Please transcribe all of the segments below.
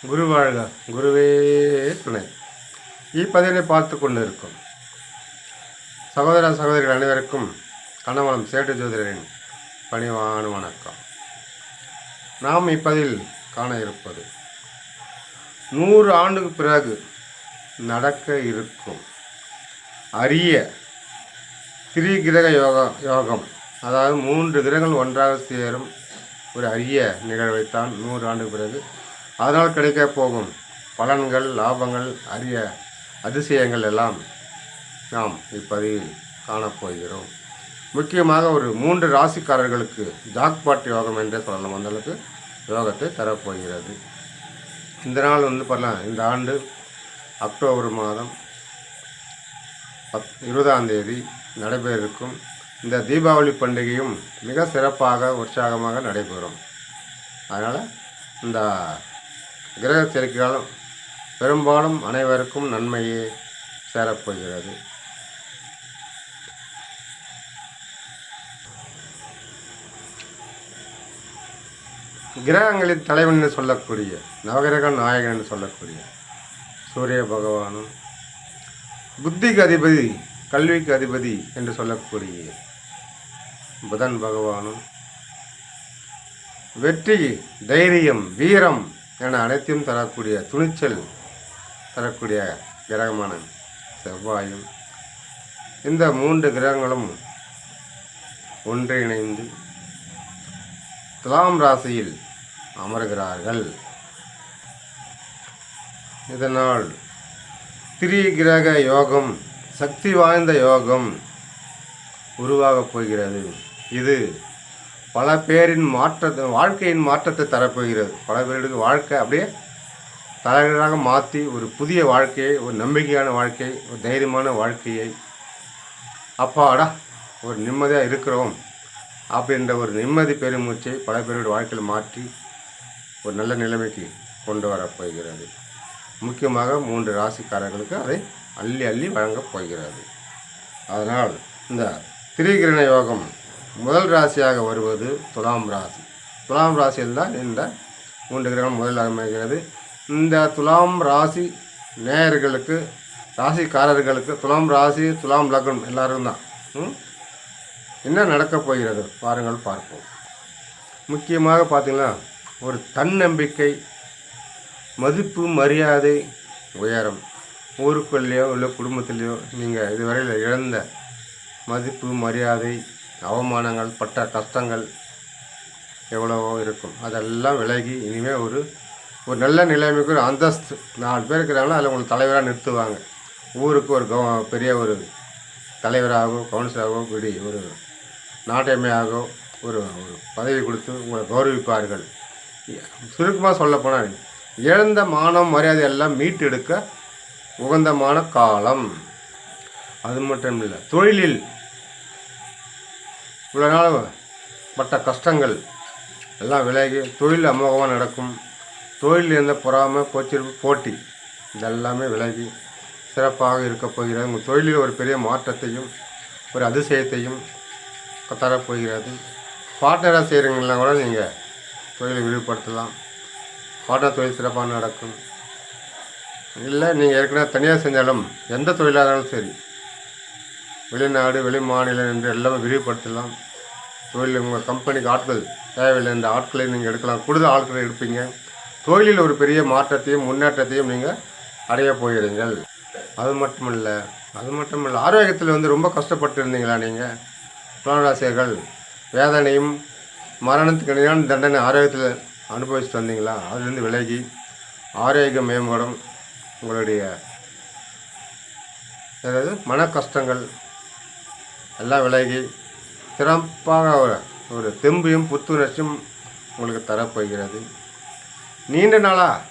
குரு வாழ்க, குருவே துணை. இப்பதிவினை பார்த்து கொண்டு இருக்கும் சகோதர சகோதரிகள் அனைவருக்கும் கண்ணவளம் சேட்டு ஜோதிடரின் பணிவான வணக்கம். நாம் இப்பதில் காண இருப்பது 100 ஆண்டுக்கு பிறகு நடக்க இருக்கும் அரிய திரிகிரக யோகம், அதாவது 3 கிரகங்கள் ஒன்றாக சேரும் ஒரு அரிய நிகழ்வைத்தான் 100 ஆண்டுக்கு பிறகு அதனால் கிடைக்க போகும் பலன்கள், லாபங்கள், அரிய அதிசயங்கள் எல்லாம் நாம் இப்பதிவில் காணப்போகிறோம். முக்கியமாக ஒரு 3 ராசிக்காரர்களுக்கு ஜாக்பாட் யோகம் என்றே சொல்லலாம். அந்தளவுக்கு யோகத்தை தரப்போகிறது. இந்த நாள் பண்ணலாம். இந்த ஆண்டு அக்டோபர் மாதம் 20ஆம் தேதி நடைபெற இருக்கும் இந்த தீபாவளி பண்டிகையும் மிக சிறப்பாக உற்சாகமாக நடைபெறும். அதனால் இந்த கிரக சேர்க்கையாலும் பெரும்பாலும் அனைவருக்கும் நன்மையே சேரப்போகிறது. கிரகங்களின் தலைவன் என்று சொல்லக்கூடிய நவகிரக நாயகன் என்று சொல்லக்கூடிய சூரிய பகவானும், புத்திக்கு அதிபதி, கல்விக்கு அதிபதி என்று சொல்லக்கூடிய புதன் பகவானும், வெற்றி, தைரியம், வீரம் என அனைத்தையும் தரக்கூடிய துணிச்சல் தரக்கூடிய கிரகமான செவ்வாயும், இந்த 3 கிரகங்களும் ஒன்றிணைந்து துலாம் ராசியில் அமர்கிறார்கள். இதனால் திரிகிரக யோகம், சக்தி வாய்ந்த யோகம் உருவாகப் போகிறது. இது பல பேரின் வாழ்க்கையின் மாற்றத்தை தரப்போகிறது. பல பேருக்கு வாழ்க்கை அப்படியே தலைவராக மாற்றி ஒரு புதிய வாழ்க்கையை, ஒரு நம்பிக்கையான வாழ்க்கை, ஒரு தைரியமான வாழ்க்கையை, அப்பாடா ஒரு நிம்மதியாக இருக்கிறோம் அப்படின்ற ஒரு நிம்மதி பெருமூச்சை பல பேருடைய வாழ்க்கையில் மாற்றி ஒரு நல்ல நிலைமைக்கு கொண்டு வரப்போகிறது. முக்கியமாக 3 ராசிக்காரர்களுக்கு அதை அள்ளி அள்ளி வழங்கப் போகிறது. அதனால் இந்த திரிகிரண யோகம் முதல் ராசியாக வருவது துலாம் ராசி. துலாம் ராசியில் தான் இந்த 3 கிரகம் முதல் அமைகிறது. இந்த துலாம் ராசி நேயர்களுக்கு, ராசிக்காரர்களுக்கு, துலாம் ராசி, துலாம் லக்னம் எல்லாரும் தான் என்ன நடக்கப் போகிறது பாருங்கள், பார்ப்போம். முக்கியமாக பார்த்திங்கன்னா ஒரு தன்னம்பிக்கை, மதிப்பு, மரியாதை உயரம். ஊருக்குள்ளேயோ இல்லை குடும்பத்திலேயோ நீங்கள் இதுவரையில் இழந்த மதிப்பு, மரியாதை, அவமானங்கள், பட்ட கஷ்டங்கள் எவ்வளவோ இருக்கும். அதெல்லாம் விலகி இனிமேல் ஒரு நல்ல நிலைமைக்கு ஒரு அந்தஸ்து 4 பேர் இருக்கிறாங்களோ அதில் உங்களுக்கு தலைவராக நிறுத்துவாங்க. ஊருக்கு ஒரு பெரிய ஒரு தலைவராகவோ, கவுன்சிலராகவோ, இப்படி ஒரு நாட்டமையாகவோ ஒரு பதவி கொடுத்து உங்களை கௌரவிப்பார்கள். சுருக்கமாக சொல்லப்போனால் இழந்த மானம், மரியாதை எல்லாம் மீட்டெடுக்க உகந்தமான காலம். அது மட்டும் இல்லை, தொழிலில் இவ்வளோ நாள் பட்ட கஷ்டங்கள் எல்லாம் விலகி தொழில் அமோகமாக நடக்கும். தொழிலில் இருந்த பொறாமை, போச்சிருப்பு, போட்டி இதெல்லாமே விலகி சிறப்பாக இருக்கப் போகிறது. உங்கள் தொழிலில் ஒரு பெரிய மாற்றத்தையும் ஒரு அதிசயத்தையும் தரப்போகிறது. பார்ட்னராக செய்கிறீங்களா கூட நீங்கள் தொழிலை விரிவுபடுத்தலாம். பார்ட்னர் தொழில் சிறப்பாக நடக்கும். இல்லை நீங்கள் ஏற்கனவே தனியாக செஞ்சாலும் எந்த தொழிலாக இருந்தாலும் சரி, வெளிநாடு, வெளி மாநிலம் என்று எல்லாமே விரிவுபடுத்தலாம். தொழில் உங்கள் கம்பெனிக்கு ஆட்கள் தேவையில்லை, இந்த ஆட்களை நீங்கள் எடுக்கலாம். கூடுதல் ஆட்களை எடுப்பீங்க. தொழிலில் ஒரு பெரிய மாற்றத்தையும் முன்னேற்றத்தையும் நீங்கள் அடைய போகிறீர்கள். அது மட்டும் இல்லை ஆரோக்கியத்தில் ரொம்ப கஷ்டப்பட்டு இருந்தீங்களா நீங்கள்? துளாராசியர்கள் வேதனையும் மரணத்துக்கு இணையான தண்டனை ஆரோக்கியத்தில் அனுபவிச்சுட்டு வந்தீங்களா? அதிலிருந்து விலகி ஆரோக்கியம் மேம்படும். உங்களுடைய அதாவது மன கஷ்டங்கள் எல்லாம் விலகி சிறப்பாக ஒரு தெம்பையும் புத்துணர்ச்சியும் உங்களுக்கு தரப்போகிறது. நீண்ட நாளாக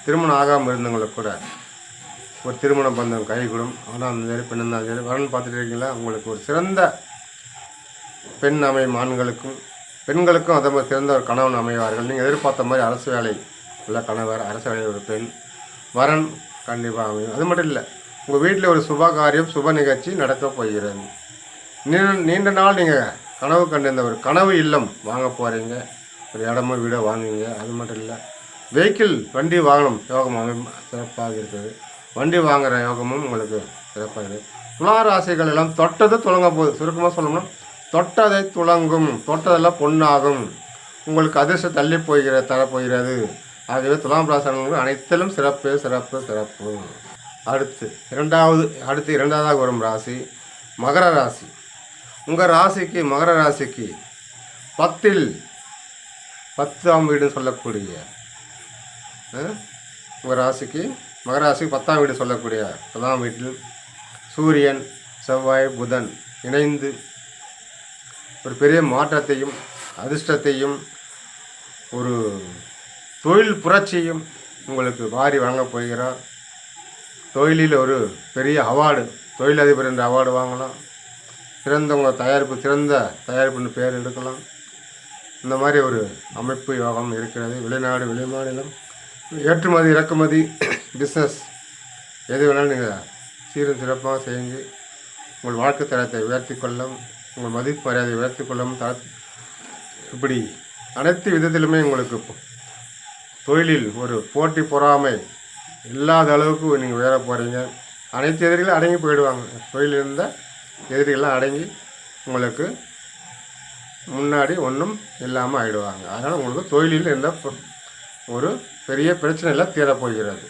திருமணம் ஆகாமல் இருந்தவங்களுக்கு கூட ஒரு திருமண பந்தம் கைகூடும். ஆனால் அந்த சரி, பெண் இருந்தாலும் சரி, வரன்னு பார்த்துட்டு இருக்கீங்களா? உங்களுக்கு ஒரு சிறந்த பெண் அமையும். ஆண்களுக்கும் பெண்களுக்கும் அதே மாதிரி சிறந்த ஒரு கணவன் அமைவார்கள். நீங்கள் எதிர்பார்த்த மாதிரி அரசு வேலை உள்ள கணவர், அரசு வேலை ஒரு பெண் வரன் கண்டிப்பாக அமையும். அது மட்டும் இல்லை, உங்கள் வீட்டில் ஒரு சுப காரியம், சுப நிகழ்ச்சி நடக்கப் போகிறது. நீண்ட நாள் நீங்கள் கனவு கண்டிருந்த ஒரு கனவு இல்லம் வாங்க போகிறீங்க. ஒரு இடமோ வீடோ வாங்குவீங்க. அது மட்டும் இல்லை, வெஹிக்கிள் வண்டி வாகனம் யோகம் சிறப்பாக இருக்குது. வண்டி வாங்குகிற யோகமும் உங்களுக்கு சிறப்பாக இருக்குது. துலா ராசிகள் எல்லாம் தொட்டது துளங்க போகுது. சுருக்கமாக சொல்லணும்னா தொட்டதை துளங்கும், தொட்டதெல்லாம் பொண்ணாகும். உங்களுக்கு அதிர்ஷ்டம் தள்ளி தரப்போகிறது. ஆகவே துலாம் ராசி அனைத்திலும் சிறப்பு சிறப்பு சிறப்பு. அடுத்து இரண்டாவதாக வரும் ராசி மகர ராசி. உங்கள் ராசிக்கு மகர ராசிக்கு 10ஆம் வீடுன்னு சொல்லக்கூடிய உங்கள் ராசிக்கு மகர ராசிக்கு 10ஆம் வீடு சொல்லக்கூடிய 10ஆம் வீட்டில் சூரியன் செவ்வாய் புதன் இணைந்து ஒரு பெரிய மாற்றத்தையும் அதிர்ஷ்டத்தையும் ஒரு தொழில் புரட்சியும் உங்களுக்கு வாரி வழங்கப் போகிறார். தொழிலில் ஒரு பெரிய அவார்டு, தொழிலதிபர் என்ற அவார்டு வாங்கலாம். சிறந்த தயாரிப்புன்னு பேர் எடுக்கலாம். இந்த மாதிரி ஒரு அமைப்பு யோகம் இருக்கிறது. வெளிநாடு வெளிமாநிலம் ஏற்றுமதி இறக்குமதி பிஸ்னஸ் எது வேணாலும் நீங்கள் சீரும் சிறப்பாக செஞ்சு உங்கள் வாழ்க்கை தரத்தை உயர்த்தி கொள்ளும், உங்கள் மதிப்பு மரியாதையை உயர்த்தி கொள்ளும். இப்படி அனைத்து விதத்திலுமே உங்களுக்கு தொழிலில் ஒரு போட்டி பொறாமை இல்லாத அளவுக்கு நீங்கள் உயர போகிறீங்க. அனைத்து எதிரிகளும் அடங்கி போயிடுவாங்க. தொழில் இருந்த எதிரிகள்லாம் அடங்கி உங்களுக்கு முன்னாடி ஒன்றும் இல்லாமல் ஆகிடுவாங்க. அதனால் உங்களுக்கு தொழிலில் இருந்த ஒரு பெரிய பிரச்சனையில் தீரப்போகிறது.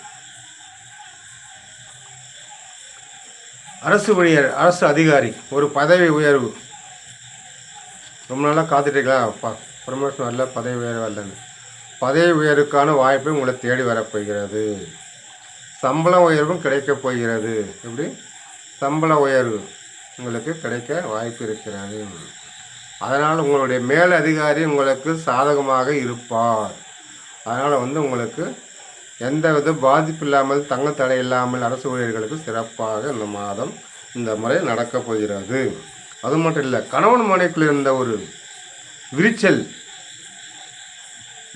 அரசு அதிகாரி ஒரு பதவி உயர்வு. ரொம்ப நாளாக காத்துட்டீங்களா? ப்ரமோஷன் வரல, பதவி உயர்வு வரலன்னு. பதவி உயர்வுக்கான வாய்ப்பு உங்களை தேடி வரப்போகிறது. சம்பள உயர்வும் கிடைக்கப் போகிறது. எப்படி சம்பள உயர்வு உங்களுக்கு கிடைக்க வாய்ப்பு இருக்கிறது. அதனால் உங்களுடைய மேல் அதிகாரி உங்களுக்கு சாதகமாக இருப்பார். அதனால் உங்களுக்கு எந்த வித பாதிப்பு இல்லாமல் தங்க தடை இல்லாமல் அரசு ஊழியர்களுக்கு சிறப்பாக இந்த முறை நடக்கப் போகிறது. அது மட்டும் இல்லை, கணவன் மனைவிக்குள் இருந்த ஒரு விரிச்சல்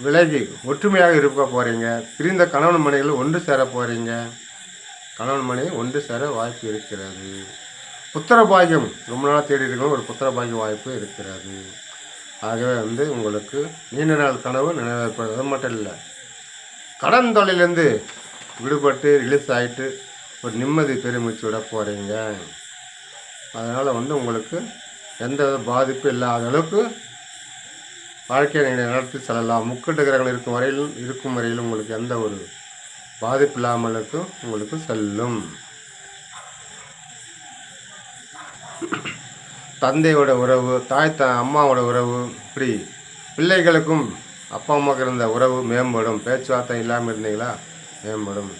விலகி ஒற்றுமையாக இருக்க போகிறீங்க. பிரிந்த கணவன் மனைவிகள் ஒன்று சேர போகிறீங்க. கணவன் மனைவி ஒன்று சேர வாய்ப்பு இருக்கிறது. புத்திர பாக்கியம் ரொம்ப நாளாக தேடி இருக்கணும், ஒரு புத்திர பாக்கியம் வாய்ப்பு இருக்கிறது. ஆகவே உங்களுக்கு நீண்ட நாள் கனவு நினைவேற்பது. அது மட்டும் இல்லை, கடன் தொழிலேருந்து விடுபட்டு ரிலீஸ் ஆகிட்டு ஒரு நிம்மதி பெருமிச்சு விட போகிறீங்க. அதனால் உங்களுக்கு எந்த வித பாதிப்பு இல்லாத அளவுக்கு வாழ்க்கையை நீங்கள் நடத்தி செல்லலாம். முக்கட்டு கிரகங்கள் இருக்கும் வரையிலும் உங்களுக்கு எந்த ஒரு பாதிப்பு இல்லாமலுக்கும் உங்களுக்கு செல்லும். தந்தையோட உறவு, அம்மாவோட உறவு, இப்படி பிள்ளைகளுக்கும் அப்பா அம்மாவுக்கு இருந்த உறவு மேம்படும். பேச்சுவார்த்தை இல்லாமல் இருந்தீங்களா மேம்படும்.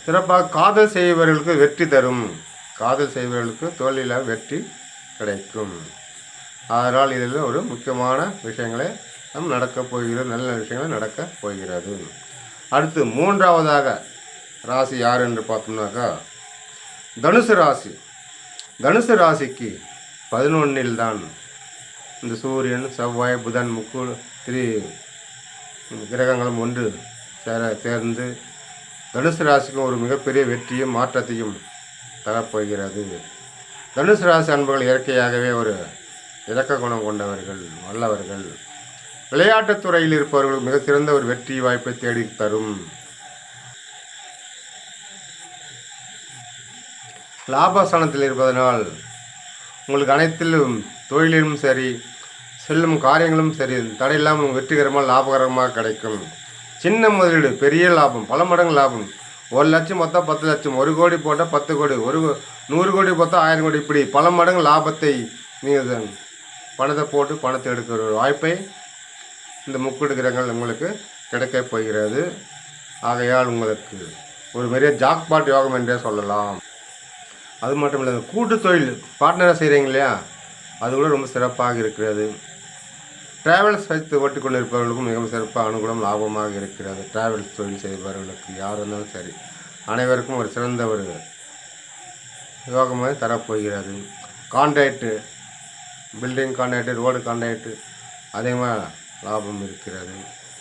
சிறப்பாக காதல் செய்பவர்களுக்கு வெற்றி தரும். காதல் செய்பவர்களுக்கு தோல்வியில் வெற்றி கிடைக்கும். அதனால் இதில் ஒரு முக்கியமான விஷயங்களை நடக்கப் போகிறது. நல்ல விஷயங்கள் நடக்கப் போகிறது. அடுத்து 3ஆவதாக ராசி யார் என்று பார்த்தோம்னாக்கா தனுசு ராசி. தனுசு ராசிக்கு 11 தான் இந்த சூரியன் செவ்வாய் புதன் கிரகங்களும் ஒன்று சேர்ந்து தனுசு ராசிக்கும் ஒரு மிகப்பெரிய வெற்றியும் மாற்றத்தையும் தரப்போகிறது. தனுசு ராசி அன்பர்கள் இயற்கையாகவே ஒரு இரக்க குணம் கொண்டவர்கள், வல்லவர்கள். விளையாட்டுத் துறையில் இருப்பவர்கள் மிக சிறந்த ஒரு வெற்றி வாய்ப்பை தேடி தரும். லாபஸ்தானத்தில் இருப்பதனால் உங்களுக்கு அனைத்திலும் தொழிலிலும் சரி, செல்லும் காரியங்களும் சரி, தடையில்லாமல் வெற்றிகரமாக லாபகரமாக கிடைக்கும். சின்ன முதலீடு பெரிய லாபம், பல மடங்கு லாபம். 1 லட்சம் மொத்தம் 10 லட்சம், 1 கோடி போட்டால் 10 கோடி, 100 கோடி போட்டால் 1000 கோடி, இப்படி பல மடங்கு லாபத்தை நீங்கள் பணத்தை போட்டு பணத்தை எடுக்கிற ஒரு வாய்ப்பை இந்த முக்கூட்டு கிரகங்கள் உங்களுக்கு கிடைக்கப் போகிறது. ஆகையால் உங்களுக்கு ஒரு பெரிய ஜாக்பாட் யோகம் என்றே சொல்லலாம். அது மட்டும் இல்லை, கூட்டு தொழில் பார்ட்னராக செய்கிறீங்க இல்லையா, அது கூட ரொம்ப சிறப்பாக இருக்கிறது. டிராவல்ஸ் வைத்து ஓட்டி கொண்டு இருப்பவர்களுக்கும் மிகவும் சிறப்பாக அனுகூலம் லாபமாக இருக்கிறது. டிராவல்ஸ் தொழில் செய்பவர்களுக்கு யார் இருந்தாலும் சரி, அனைவருக்கும் ஒரு சிறந்த ஒரு யோகமாக தரப்போகிறது. Contract, building contract, road contract அதிகமாக லாபம் இருக்கிறது.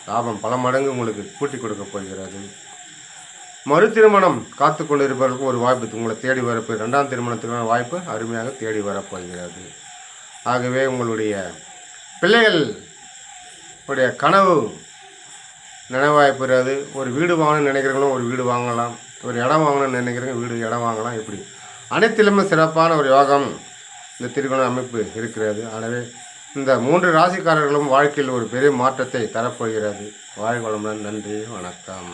லாபம் பல மடங்கு உங்களுக்கு கூட்டி கொடுக்க போகிறது. மறு திருமணம் காத்து கொண்டு இருப்பவர்களுக்கும் ஒரு வாய்ப்பு உங்களை தேடி வரப்போ 2ஆம் திருமணத்துக்கான வாய்ப்பு அருமையாக தேடி வரப்போகிறது. ஆகவே உங்களுடைய பிள்ளைகள் உடைய கனவு நினைவாய்ப்புறாது. ஒரு வீடு வாங்கணும்னு நினைக்கிறவங்களும் ஒரு வீடு வாங்கலாம், ஒரு இடம் வாங்கணும்னு நினைக்கிறவங்க இடம் வாங்கலாம். இப்படி அனைத்திலுமே சிறப்பான ஒரு யோகம் இந்த திரிகோண அமைப்பு இருக்கிறது. எனவே இந்த 3 ராசிக்காரர்களும் வாழ்க்கையில் ஒரு பெரிய மாற்றத்தை தரப்போகிறது. வாழ்க வளமுடன். நன்றி, வணக்கம்.